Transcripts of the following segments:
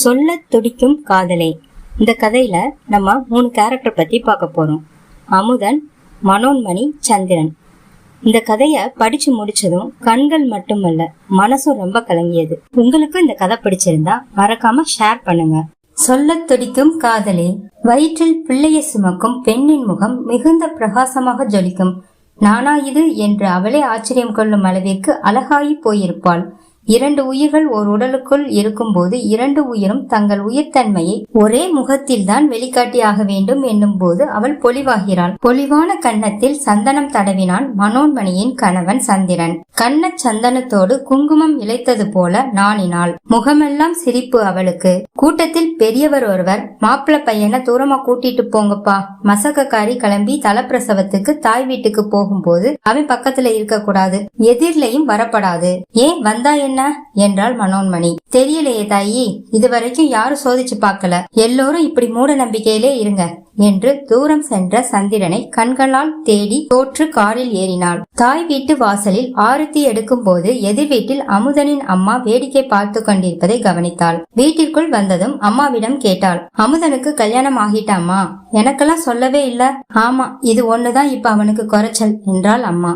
சொல்ல துடிக்கும் காதலே. இந்த கதையில நம்ம 3 கேரக்டர் பத்தி பார்க்க போறோம். அமுதன், மனோன்மணி, சந்திரன். இந்த கதைய படிச்சு முடிச்சதும் கண்கள் மட்டுமல்ல, மனசும் ரொம்ப கலங்கியது. உங்களுக்கும் இந்த கதை பிடிச்சிருந்தா மறக்காம ஷேர் பண்ணுங்க. சொல்ல துடிக்கும் காதலே. வயிற்றில் பிள்ளையை சுமக்கும் பெண்ணின் முகம் மிகுந்த பிரகாசமாக ஜொலிக்கும். நானா இது என்று அவளே ஆச்சரியம் கொள்ளும் அளவிற்கு அழகாயி போயிருப்பாள். 2 உயிர்கள் ஒரு உடலுக்குள் இருக்கும் போது 2 உயிரும் தங்கள் உயிர்த்தன்மையை ஒரே முகத்தில் தான் வெளிக்காட்டியாக வேண்டும் என்னும் போது அவள் பொலிவாகிறாள். பொலிவான கன்னத்தில் சந்தனம் தடவினான் மனோன்மணியின் கணவன் சந்திரன். கண்ண சந்தனத்தோடு குங்குமம் இழைத்தது போல நாணினாள். முகமெல்லாம் சிரிப்பு அவளுக்கு. கூட்டத்தில் பெரியவர் ஒருவர், மாப்பிள்ள பையனை தூரமா கூட்டிட்டு போங்கப்பா, மசக்கக்காரி கிளம்பி தலப்பிரசவத்துக்கு தாய் வீட்டுக்கு போகும்போது அவன் பக்கத்துல இருக்க கூடாது, எதிரிலையும் வரப்படாது. ஏன் வந்தா என்ன என்றாள் மனோன்மணி. தெரியலையே தாயி, இதுவரைக்கும் யாரும் சோதிச்சு பார்க்கல, எல்லோரும் இப்படி மூட நம்பிக்கையிலே இருங்க என்று தூரம் சென்ற சந்திரனை கண்களால் தேடி தோற்று காரில் ஏறினாள். தாய் வீட்டு வாசலில் ஆரத்தி எடுக்கும் போது எதிர் வீட்டில் அமுதனின் அம்மா வேடிக்கை பார்த்து கொண்டிருப்பதை கவனித்தாள். வீட்டிற்குள் வந்ததும் அம்மாவிடம் கேட்டாள், அமுதனுக்கு கல்யாணம் ஆகிட்டாமா? எனக்கெல்லாம் சொல்லவே இல்ல. ஆமா, இது ஒண்ணுதான் இப்ப அவனுக்கு குறைச்சல் என்றாள் அம்மா.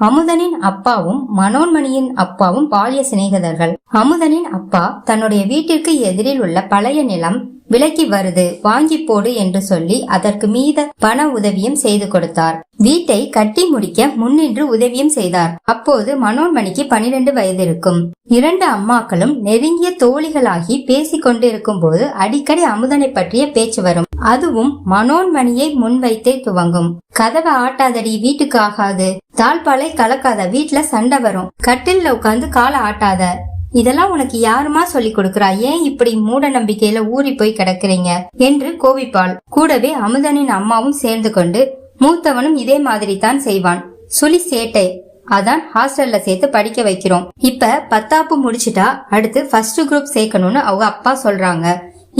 அமுதனின் அப்பாவும் மனோன்மணியின் அப்பாவும் பாலிய சிநேகிதர்கள். அமுதனின் அப்பா தன்னுடைய வீட்டிற்கு எதிரில் உள்ள பழைய நிலம் விலைக்கு வருது, வாங்கி போடு என்று சொல்லி அதற்கு மீத பண உதவியும் செய்து கொடுத்தார். வீட்டை கட்டி முடிக்க முன்னின்று உதவியும் செய்தார். அப்போது மனோன்மணிக்கு 12 வயது இருக்கும். 2 அம்மாக்களும் நெருங்கிய தோழிகளாகி பேசிக் கொண்டிருக்கும் போது அடிக்கடி அமுதனை பற்றிய பேச்சு வரும். அதுவும் மனோன்மணியை முன்வைத்தே துவங்கும். கதவை ஆட்டாதடி, வீட்டுக்கு ஆகாது. தாழ்பாலை கலக்காத, வீட்டுல சண்டை வரும். கட்டில்ல உட்கார்ந்து காலை ஆட்டாத. இதெல்லாம் உனக்கு யாருமா சொல்லி கொடுக்கறா? ஏன் இப்படி மூட நம்பிக்கையில ஊறி போய் கிடக்குறீங்க என்று கோபிப்பாள். கூடவே அமுதனின் அம்மாவும் சேர்ந்து கொண்டு, மூத்தவனும் இதே மாதிரி தான் செய்வான், சுழி சேட்டை, அதான் ஹாஸ்டல்ல சேர்த்து படிக்க வைக்கிறோம். இப்ப 10ஆப்பு முடிச்சிட்டா அடுத்து ஃபர்ஸ்ட் குரூப் சேர்க்கணும்னு அவங்க அப்பா சொல்றாங்க.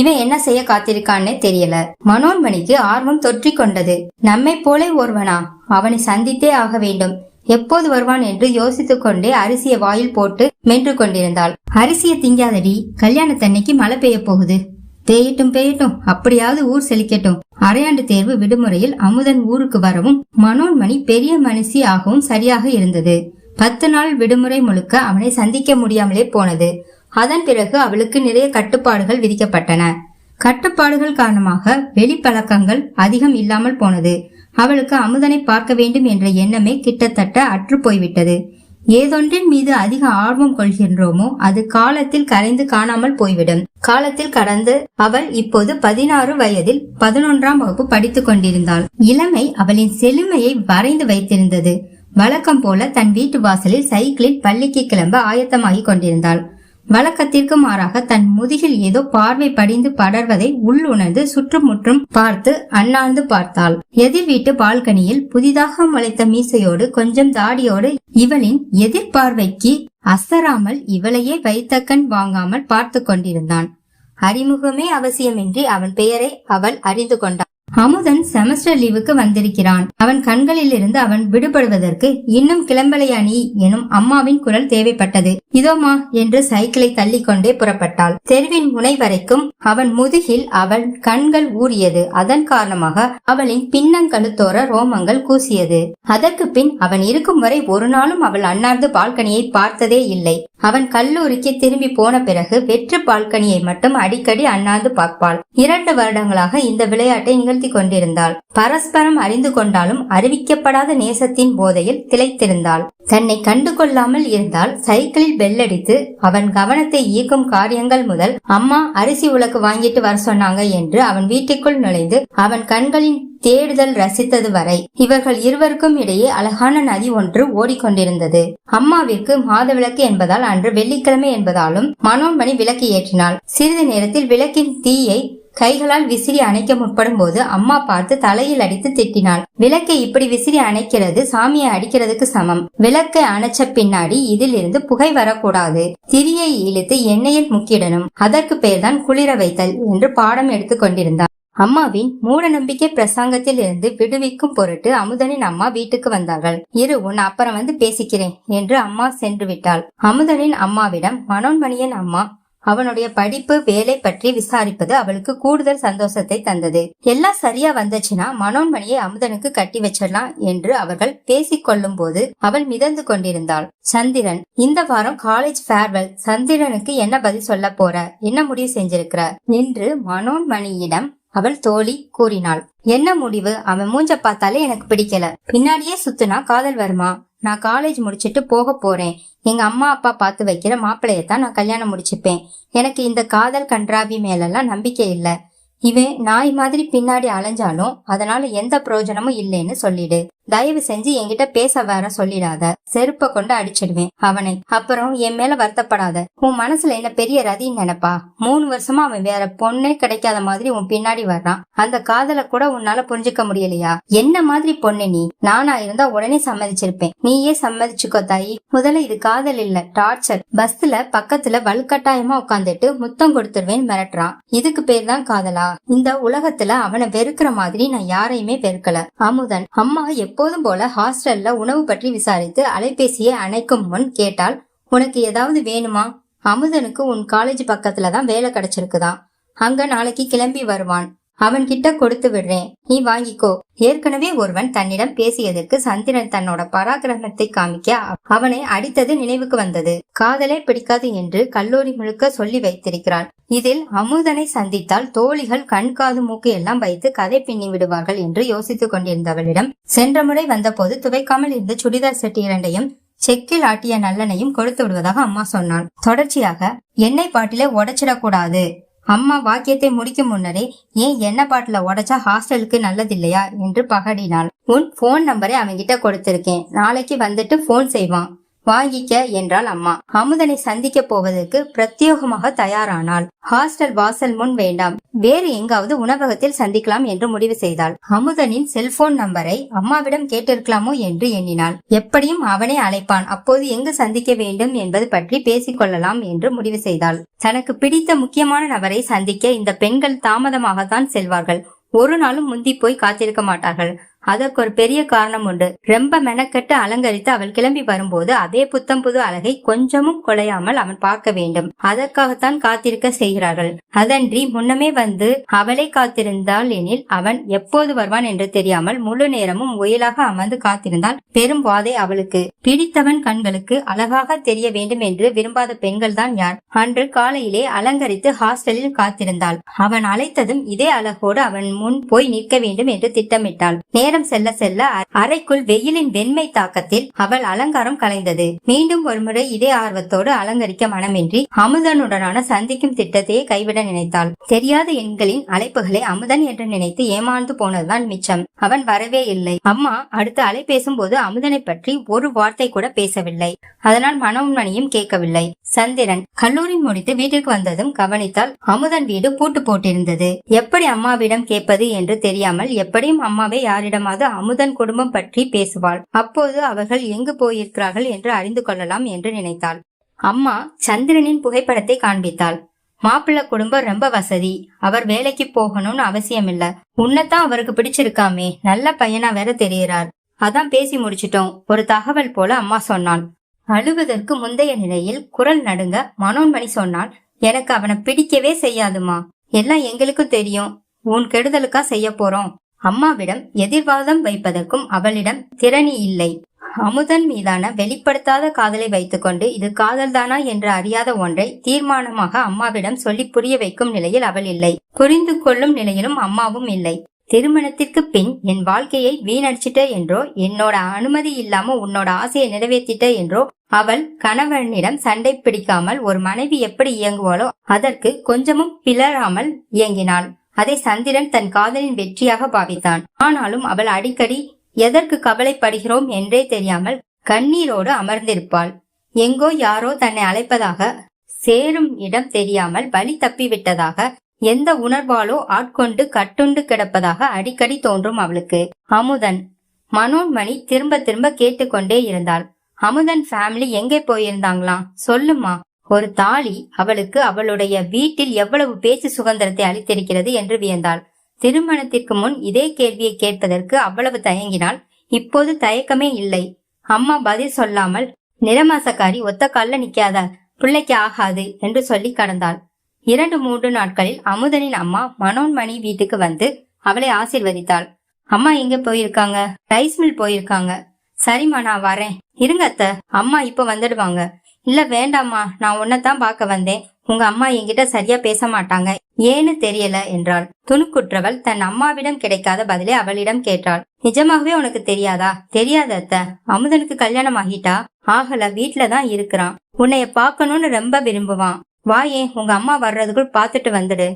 இவன் என்ன செய்ய காத்திருக்கான்னே தெரியல. மனோன்மணிக்கு ஆர்வம் தொற்றி கொண்டது. நம்மை போல ஒருவனா? அவனை சந்தித்தே ஆக வேண்டும். எப்போது வருவான் என்று யோசித்துக் கொண்டே அரிசிய வாயில் போட்டு மென்று கொண்டிருந்தாள். அரிசிய திங்காதடி, கல்யாணத்தன்னைக்கு மழை பெய்ய போகுது. பெய்யட்டும், அப்படியாவது ஊர் செழிக்கட்டும். அரையாண்டு தேர்வு விடுமுறையில் அமுதன் ஊருக்கு வரவும் மனோன்மணி பெரிய மனுஷி ஆகவும் சரியாக இருந்தது. 10 நாள் விடுமுறை முழுக்க அவனை சந்திக்க முடியாமலே போனது. அதன் பிறகு அவளுக்கு நிறைய கட்டுப்பாடுகள் விதிக்கப்பட்டன. கட்டுப்பாடுகள் காரணமாக வெளிப்பழக்கங்கள் அதிகம் இல்லாமல் போனது. அவளுக்கு அமுதனை பார்க்க வேண்டும் என்ற எண்ணமே கிட்டத்தட்ட அற்று போய்விட்டது. ஏதொன்றின் மீது அதிக ஆர்வம் கொள்கின்றோமோ அது காலத்தில் கரைந்து காணாமல் போய்விடும். காலத்தில் கடந்து அவள் இப்போது 16 வயதில் 11ஆம் வகுப்பு படித்துக் கொண்டிருந்தாள். இளமை அவளின் செழுமையை வரைந்து வைத்திருந்தது. வழக்கம் போல தன் வீட்டு வாசலில் சைக்கிளில் பள்ளிக்கு கிளம்ப ஆயத்தமாகி கொண்டிருந்தாள். வழக்கத்திற்கு மாறாக தன் முதுகில் ஏதோ பார்வை படிந்து படர்வதை உள்ளுணர்ந்து சுற்றுமுற்றும் பார்த்து அண்ணாந்து பார்த்தாள். எதிர் வீட்டு பால்கனியில் புதிதாக முளைத்த மீசையோடு கொஞ்சம் தாடியோடு இவளின் எதிர்பார்வைக்கு அசராமல் இவளையே வைத்தக்கண் வாங்காமல் பார்த்து கொண்டிருந்தான். அறிமுகமே அவசியமின்றி அவன் பெயரை அவள் அறிந்து கொண்டாள். அமுதன் செமஸ்டர் லீவுக்கு வந்திருக்கிறான். அவன் கண்களில் இருந்து அவன் விடுபடுவதற்கு இன்னும் கிளம்பலையா நீ எனும் அம்மாவின் குரல் தேவைப்பட்டது. இதோமா என்று சைக்கிளை தள்ளி கொண்டே புறப்பட்டாள். தெருவின் முனை வரைக்கும் அவன் முதுகில் அவள் கண்கள் ஊறியது. அதன் காரணமாக அவளின் பின்னங்கழுத்தோர ரோமங்கள் கூசியது. அதற்கு பின் அவன் இருக்கும் வரை ஒரு நாளும் அவள் அண்ணார்ந்து பால்கனியை பார்த்ததே இல்லை. அவன் கல்லூரிக்கு திரும்பி போன பிறகு வெற்று பால்கனியை மட்டும் அடிக்கடி அண்ணாந்து பார்ப்பாள். 2 வருடங்களாக இந்த விளையாட்டை நிகழ்த்தி கொண்டிருந்தாள். பரஸ்பரம் அறிந்து கொண்டாலும் அறிவிக்கப்படாத நேசத்தின் போதையில் திளைத்திருந்தாள். தன்னை கண்டு கொள்ளாமல் இருந்தால் சைக்கிளில் பெல்லடித்து அவன் கவனத்தை ஈர்க்கும் காரியங்கள் முதல், அம்மா அரிசி உலக்கு வாங்கிட்டு வர சொன்னாங்க என்று அவன் வீட்டுக்குள் நுழைந்து அவன் கண்களின் தேடுதல் ரசித்தது வரை இவர்கள் இருவருக்கும் இடையே அழகான நதி ஒன்று ஓடிக்கொண்டிருந்தது. அம்மாவிற்கு மாதவிளக்கு என்பதால் அன்று வெள்ளிக்கிழமை என்பதாலும் மனோன்மணி விளக்கு ஏற்றினாள். சிறிது நேரத்தில் விளக்கின் தீயை கைகளால் விசிறி அணைக்க முற்படும் போது அம்மா பார்த்து தலையில் அடித்து திட்டினாள். விளக்கை இப்படி விசிறி அணைக்கிறது சாமியை அடிக்கிறதுக்கு சமம். விளக்கை அணைச்ச பின்னாடி இதில் இருந்து புகை வரக்கூடாது. திரியை இழுத்து எண்ணெயில் முக்கிடணும். அதற்கு பெயர்தான் குளிர வைத்தல் என்று பாடம் எடுத்துக் கொண்டிருந்தார். அம்மாவின் மூட நம்பிக்கை பிரசங்கத்தில் இருந்து விடுவிக்கும் பொருட்டு அமுதனின் அம்மா வீட்டுக்கு வந்தார்கள். உன் அப்புறம் வந்து பேசிக்கிறேன் என்று அம்மா சென்று விட்டாள். அமுதனின் அம்மாவிடம் மனோன்மணியின் அம்மா, அவனுடைய படிப்பு வேலை பற்றி விசாரிப்பது அவளுக்கு கூடுதல் சந்தோஷத்தை தந்தது. எல்லாம் சரியா வந்துச்சுன்னா மனோன்மணியை அமுதனுக்கு கட்டி வச்சிடலாம் என்று அவர்கள் பேசிக் கொள்ளும் போது அவள் மிதந்து கொண்டிருந்தாள். சந்திரன், இந்த வாரம் காலேஜ் ஃபேர்வெல், சந்திரனுக்கு என்ன பதில் சொல்ல போற, என்ன முடிவு செஞ்சிருக்கிற என்று மனோன்மணியிடம் அவள் தோழி கூறினாள். என்ன முடிவு? அவன் மூஞ்ச பார்த்தாலே எனக்கு பிடிக்கல. பின்னாடியே சுத்துனா காதல் வருமா? நான் காலேஜ் முடிச்சிட்டு போக போறேன். எங்க அம்மா அப்பா பார்த்து வைக்கிற மாப்பிள்ளையத்தான் நான் கல்யாணம் முடிச்சுப்பேன். எனக்கு இந்த காதல் கன்றாவி மேலெல்லாம் நம்பிக்கை இல்ல. இவன் நாய் மாதிரி பின்னாடி அலைஞ்சாலும் அதனால எந்த பிரயோஜனமும் இல்லைன்னு சொல்லிடு. தயவு செஞ்சு என்கிட்ட பேச வேற சொல்லிடாத. செருப்ப கொண்டு அடிச்சிடுவேன் அவனை. அப்புறம் என் மேல வருத்தப்படாத. உன் மனசுல என்ன பெரிய ரதின்னு நினைப்பா? 3 வருஷமா அவன் வேற பொண்ணே கிடைக்காத மாதிரி உன் பின்னாடி வர்றான். அந்த காதலை கூட உன்னால புரிஞ்சுக்க முடியலையா? என்ன மாதிரி பொண்ணு நீ? நானா இருந்தா உடனே சம்மதிச்சிருப்பேன். நீயே சம்மதிச்சுக்கோ தாயி. முதல்ல இது காதல் இல்ல, டார்ச்சர். பஸ்ல பக்கத்துல வலுக்கட்டாயமா உட்காந்துட்டு முத்தம் கொடுத்துருவேன் மிரட்டுறான். இதுக்கு பேர் தான் காதலா? இந்த உலகத்துல அவனை வெறுக்கிற மாதிரி நான் யாரையுமே வெறுக்கல. அமுதன், அம்மா எப்போதும் போல ஹாஸ்டல்ல உணவு பற்றி விசாரித்து அலைபேசியை அணைக்கும் முன் கேட்டால், உனக்கு ஏதாவது வேணுமா? அமுதனுக்கு உன் காலேஜ் பக்கத்துலதான் வேலை கிடைச்சிருக்குதான். அங்க நாளைக்கு கிளம்பி வருவான். அவன் கிட்ட கொடுத்து விடுறேன், நீ வாங்கிக்கோ. ஏற்கனவே ஒருவன் தன்னிடம் பேசியதற்கு சந்திரன் தன்னோட பராக்கிரமத்தை காமிக்க அவனை அடித்தது நினைவுக்கு வந்தது. காதலே பிடிக்காது என்று கல்லூரி முழுக்க சொல்லி வைத்திருக்கிறாள். இதில் அமுதனை சந்தித்தால் தோழிகள் கண் காது மூக்கு எல்லாம் வைத்து கதை பின்னி விடுவார்கள் என்று யோசித்துக் கொண்டிருந்தவளிடம் சென்ற முறை வந்தபோது துவைக்காமல் இருந்த சுடிதார் செட் 2ஐயும் செக்கில் ஆட்டிய நல்லெண்ணையும் கொடுத்து விடுவதாக அம்மா சொன்னாள். தொடர்ச்சியாக, எண்ணெய் பாட்டில உடைச்சிடக்கூடாது. அம்மா வாக்கியத்தை முடிக்கும் முன்னரே, ஏன் எண்ணெய் பாட்டில உடைச்சா ஹாஸ்டலுக்கு நல்லதில்லையா என்று பகடினாள். உன் போன் நம்பரை அவன்கிட்ட கொடுத்திருக்கேன், நாளைக்கு வந்துட்டு போன் செய்வான், வாங்கிக்க என்றாள் அம்மா. அமுதனை சந்திக்க போவதற்கு பிரத்யேகமாக தயாரானாள். ஹாஸ்டல் வாசல் முன் வேண்டாம், வேறு எங்காவது உணவகத்தில் சந்திக்கலாம் என்று முடிவு செய்தாள். அமுதனின் செல்போன் நம்பரை அம்மாவிடம் கேட்டிருக்கலாமோ என்று எண்ணினாள். எப்படியும் அவனே அழைப்பான், அப்போது எங்கு சந்திக்க வேண்டும் என்பது பற்றி பேசிக் கொள்ளலாம் என்று முடிவு செய்தாள். தனக்கு பிடித்த முக்கியமான நபரை சந்திக்க இந்த பெண்கள் தாமதமாகத்தான் செல்வார்கள். ஒரு நாளும் முந்தி போய் காத்திருக்க மாட்டார்கள். அதற்கு ஒரு பெரிய காரணம் உண்டு. ரொம்ப மெனக்கட்டு அலங்கரித்து அவள் கிளம்பி வரும்போது அதே புத்தம் புது அழகை கொஞ்சமும் குலையாமல் அவன் பார்க்க வேண்டும். அதற்காகத்தான் காத்திருக்க செய்கிறார்கள். அதன்றி முன்னமே வந்து அவளை காத்திருந்தாள் எனில் அவன் எப்போது வருவான் என்று தெரியாமல் முழு நேரமும் ஒயிலாக அமர்ந்து காத்திருந்தால் பெரும் வாதை அவளுக்கு. பிடித்தவன் கண்களுக்கு அழகாக தெரிய வேண்டும் என்று விரும்பாத பெண்கள் தான் யார்? அன்று காலையிலே அலங்கரித்து ஹாஸ்டலில் காத்திருந்தாள். அவன் அழைத்ததும் இதே அழகோடு அவன் முன் போய் நிற்க வேண்டும் என்று திட்டமிட்டாள். நேரம் செல்ல செல்ல அறைக்குள் வெயிலின் வெண்மை தாக்கத்தில் அவள் அலங்காரம் கலைந்தது. மீண்டும் ஒருமுறை இதே ஆர்வத்தோடு அலங்கரிக்க மனமின்றி அமுதனுடனான சந்திக்கும் திட்டத்தையே கைவிட நினைத்தாள். தெரியாத எண்களின் அழைப்புகளை அமுதன் என்று நினைத்து ஏமாந்து போனதுதான் மிச்சம். அவன் வரவே இல்லை. அம்மா அடுத்து அலை பேசும்போது அமுதனை பற்றி ஒரு வார்த்தை கூட பேசவில்லை. அதனால் மனோன்மணியும் கேட்கவில்லை. சந்திரன் கல்லூரி முடித்து வீட்டிற்கு வந்ததும் கவனித்தால் அமுதன் வீடு பூட்டு போட்டிருந்தது. எப்படி அம்மாவிடம் கேட்பது என்று தெரியாமல் எப்படியும் அம்மாவை யாரிடமாவது அமுதன் குடும்பம் பற்றி பேசுவாள். அப்போது அவர்கள் எங்கு போயிருக்கிறார்கள் என்று அறிந்து கொள்ளலாம் என்று நினைத்தாள். அம்மா சந்திரனின் புகைப்படத்தை காண்பித்தாள். மாப்பிள்ளை குடும்பம் ரொம்ப வசதி, அவர் வேலைக்கு போகணும்னு அவசியம் இல்ல. உன்னைத்தான் அவருக்கு பிடிச்சிருக்காமே, நல்ல பையனா வேற தெரிகிறார். அதான் பேசி முடிச்சிட்டோம், ஒரு தகவல் போல அம்மா சொன்னாள். அழுவதற்கு முந்தைய நிலையில் குரல் நடுங்க மனோன்மணி சொன்னாள், எனக்கு அவனை பிடிக்கவே செய்யாதுமா. எல்லாம் எங்களுக்கும் தெரியும், உன் கெடுதலுக்கா செய்ய போறோம். அம்மாவிடம் எதிர்வாதம் வைப்பதற்கும் அவளிடம் திறனி இல்லை. அமுதன் மீதான வெளிப்படுத்தாத காதலை வைத்துக்கொண்டு இது காதல் தானா என்று அறியாத ஒன்றை தீர்மானமாக அம்மாவிடம் சொல்லி புரிய வைக்கும் நிலையில் அவள் இல்லை. புரிந்து கொள்ளும் நிலையிலும் அம்மாவும் இல்லை. திருமணத்திற்கு பின் என் வாழ்க்கையை வீணடிச்சிட்ட என்றோ, என்னோட அனுமதி இல்லாம உன்னோட ஆசையை நிறைவேற்றிட்ட என்றோ அவள் கணவனிடம் சண்டை பிடிக்காமல் ஒரு மனைவி எப்படி இயங்குவாளோ அதற்கு கொஞ்சமும் பிளராமல் இயங்கினாள். அதை சந்திரன் தன் காதலின் வெற்றியாக பாவித்தான். ஆனாலும் அவள் அடிக்கடி எதற்கு கவலைப்படுகிறோம் என்றே தெரியாமல் கண்ணீரோடு அமர்ந்திருப்பாள். எங்கோ யாரோ தன்னை அழைப்பதாக, சேரும் இடம் தெரியாமல் வழி தப்பிவிட்டதாக, எந்த உணர்வாலோ ஆட்கொண்டு கட்டுண்டு கிடப்பதாக அடிக்கடி தோன்றும் அவளுக்கு. அமுதன். மனோன்மணி திரும்ப திரும்ப கேட்டுக்கொண்டே இருந்தாள். அமுதன் ஃபேமிலி எங்கே போயிருந்தாங்களாம், சொல்லுமா. ஒரு தாலி அவளுக்கு அவளுடைய வீட்டில் எவ்வளவு பேச்சு சுதந்திரத்தை அளித்திருக்கிறது என்று வியந்தாள். திருமணத்திற்கு முன் இதே கேள்வியை கேட்பதற்கு அவ்வளவு தயங்கினாள். இப்போது தயக்கமே இல்லை. அம்மா பதில் சொல்லாமல், நிறமாசக்காரி ஒத்த கால்ல நிக்காத, பிள்ளைக்கு ஆகாது என்று சொல்லி கடந்தாள். 2-3 நாட்களில் அமுதனின் அம்மா மனோன்மணி வீட்டுக்கு வந்து அவளை ஆசீர்வதித்தாள். அம்மா எங்க போயிருக்காங்க? ரைஸ் மில் போயிருக்காங்க. சரிம்மா, நான் வரேன். இருங்க அத்தை, அம்மா இப்ப வந்துடுவாங்க. இல்ல வேண்டாம்மா, நான் உன்னைத்தான் பார்க்க வந்தேன். உங்க அம்மா என்கிட்ட சரியா பேச மாட்டாங்க, ஏன்னு தெரியல என்றாள். துணுக்குற்றவள் தன் அம்மாவிடம் கிடைக்காத பதிலை அவளிடம் கேட்டாள். நிஜமாகவே உனக்கு தெரியாதா? தெரியாத அத்தை, அமுதனுக்கு கல்யாணம் ஆகிட்டா? ஆகல, வீட்டுலதான் இருக்கிறான். உன்னைய பாக்கணும்னு ரொம்ப விரும்புவான். வா, ஏன் உங்க அம்மா வர்றதுக்குள் பாத்துட்டு வந்துடு.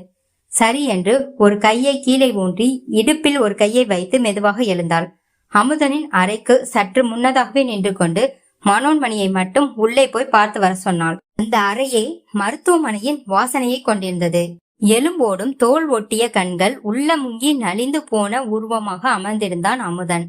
சரி என்று ஒரு கையை கீழே ஊன்றி இடுப்பில் ஒரு கையை வைத்து மெதுவாக எழுந்தாள். அமுதனின் அறைக்கு சற்று முன்னதாகவே நின்று கொண்டு மனோன்மணியை மட்டும் உள்ளே போய் பார்த்து வர சொன்னாள். அந்த அறையே மருத்துவமனையின் வாசனையை கொண்டிருந்தது. எலும்போடும் தோல் ஒட்டிய கண்கள் உள்ள முங்கி நலிந்து போன உருவமாக அமர்ந்திருந்தான் அமுதன்.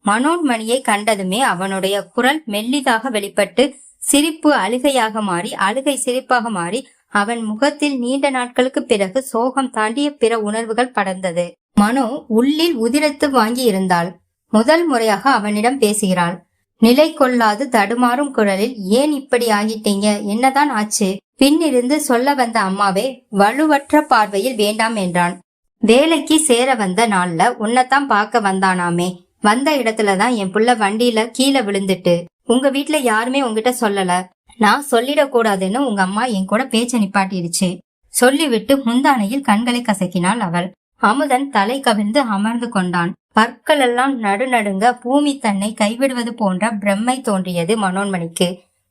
மனோன்மணியை கண்டதுமே அவனுடைய குரல் மெல்லிதாக வெளிப்பட்டு சிரிப்பு அழுகையாக மாறி, அழுகை சிரிப்பாக மாறி, அவன் முகத்தில் நீண்ட நாட்களுக்கு பிறகு சோகம் தாண்டிய பிற உணர்வுகள் படர்ந்தது. மனோ உள்ளில் உதிரத்து வாங்கி இருந்தாள். முதல் முறையாக அவனிடம் பேசுகிறாள். நிலை கொள்ளாது தடுமாறும் குரலில், ஏன் இப்படி ஆகிட்டீங்க? என்னதான் ஆச்சு? பின்னிருந்து சொல்ல வந்த அம்மாவே வலுவற்ற பார்வையில் வேண்டாம் என்றான். வேலைக்கு சேர வந்த நாள்ல உன்னைத்தான் பார்க்க வந்தானாமே. வந்த இடத்துலதான் என் புள்ள வண்டியில கீழே விழுந்துட்டு. உங்க வீட்டுல யாருமே உங்ககிட்ட சொல்லல. நான் சொல்லிடக்கூடாதுன்னு உங்க அம்மா என் கூட பேச்ச நிப்பாட்டிடுச்சு. சொல்லிவிட்டு முந்தானையில் கண்களை கசக்கினாள் அவள். அமுதன் தலை கவிழ்ந்து அமர்ந்து கொண்டான். பற்கள் எல்லாம் நடுநடுங்க பூமி தன்னை கைவிடுவது போன்ற பிரம்மை தோன்றியது மனோன்மணிக்கு.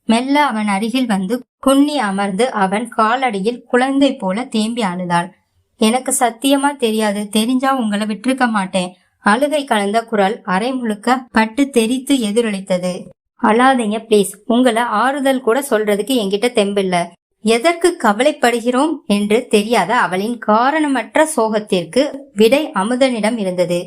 மெல்ல அவன் அருகில் வந்து குன்னி அமர்ந்து அவன் காலடியில் குழந்தை போல தேம்பி அழுதாள். எனக்கு சத்தியமா தெரியாது, தெரிஞ்சா உங்களை விட்டிருக்க மாட்டேன். அழுகை கலந்த குரல் அரை முழுக்க பட்டு தெரித்து எதிரொலித்தது. அழாதீங்க பிளீஸ், உங்களை ஆறுதல் கூட சொல்றதுக்கு என்கிட்ட தெம்பில்ல. எதற்கு கவலைப்படுகிறோம் என்று தெரியாத அவளின் காரணமற்ற சோகத்திற்கு விடை அமுதனிடம் இருந்தது.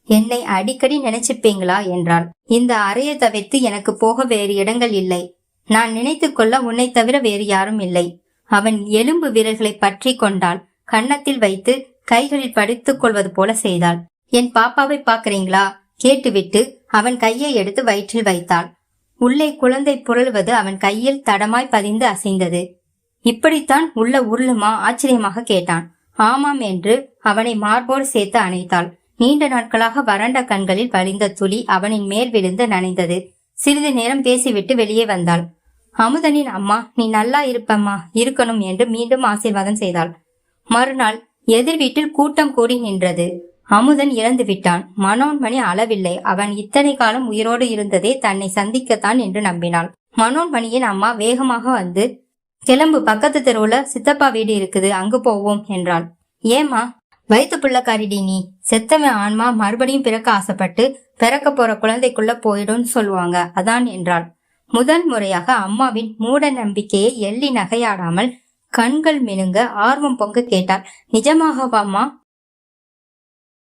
என்னை அடிக்கடி நினைச்சுப்பீங்களா என்றாள். இந்த அறையை தவிர்த்து எனக்கு போக வேறு இடங்கள் இல்லை. நான் நினைத்து கொள்ள உன்னை தவிர வேறு யாரும் இல்லை. அவன் எலும்பு விரல்களை பற்றி கொண்டாள். கன்னத்தில் வைத்து கைகளில் படித்துக் கொள்வது போல செய்தாள். என் பாப்பாவை பாக்குறீங்களா? கேட்டுவிட்டு அவன் கையை எடுத்து வயிற்றில் வைத்தாள். உள்ளே குழந்தை புரளுவது அவன் கையில் தடமாய் பதிந்து அசைந்தது. இப்படித்தான் உள்ள உருளுமா? ஆச்சரியமாக கேட்டான். ஆமாம் என்று அவனை மார்போடு சேர்த்து அணைத்தாள். நீண்ட நாட்களாக வறண்ட கண்களில் வழிந்த துளி அவனின் மேல் விழுந்து நனைந்தது. சிறிது நேரம் பேசிவிட்டு வெளியே வந்தாள். அமுதனின் அம்மா, நீ நல்லா இருப்பம்மா, இருக்கணும் என்று மீண்டும் ஆசீர்வாதம் செய்தாள். மறுநாள் எதிர் வீட்டில் கூட்டம் கூடி நின்றது. அமுதன் இறந்து விட்டான். மனோன்மணி அளவில்லை. அவன் இத்தனை காலம் உயிரோடு இருந்ததே தன்னை சந்திக்கத்தான் என்று நம்பினாள். மனோன்மணியின் அம்மா வேகமாக வந்து, கிளம்பு, பக்கத்து தெருவுல சித்தப்பா வீடு இருக்குது, அங்கு போவோம் என்றாள். ஏமா? வயிற்று பிள்ளைக்காரிடி நீ. செத்தவன் ஆன்மா மறுபடியும் பிறக்க ஆசைப்பட்டு பிறக்க போற குழந்தைக்குள்ள போயிடும் சொல்லுவாங்க, அதான் என்றாள். முதல் முறையாக அம்மாவின் மூட நம்பிக்கையை எள்ளி நகையாடாமல் கண்கள் மினுங்க ஆர்வம் பொங்க கேட்டாள். நிஜமாகவாமா?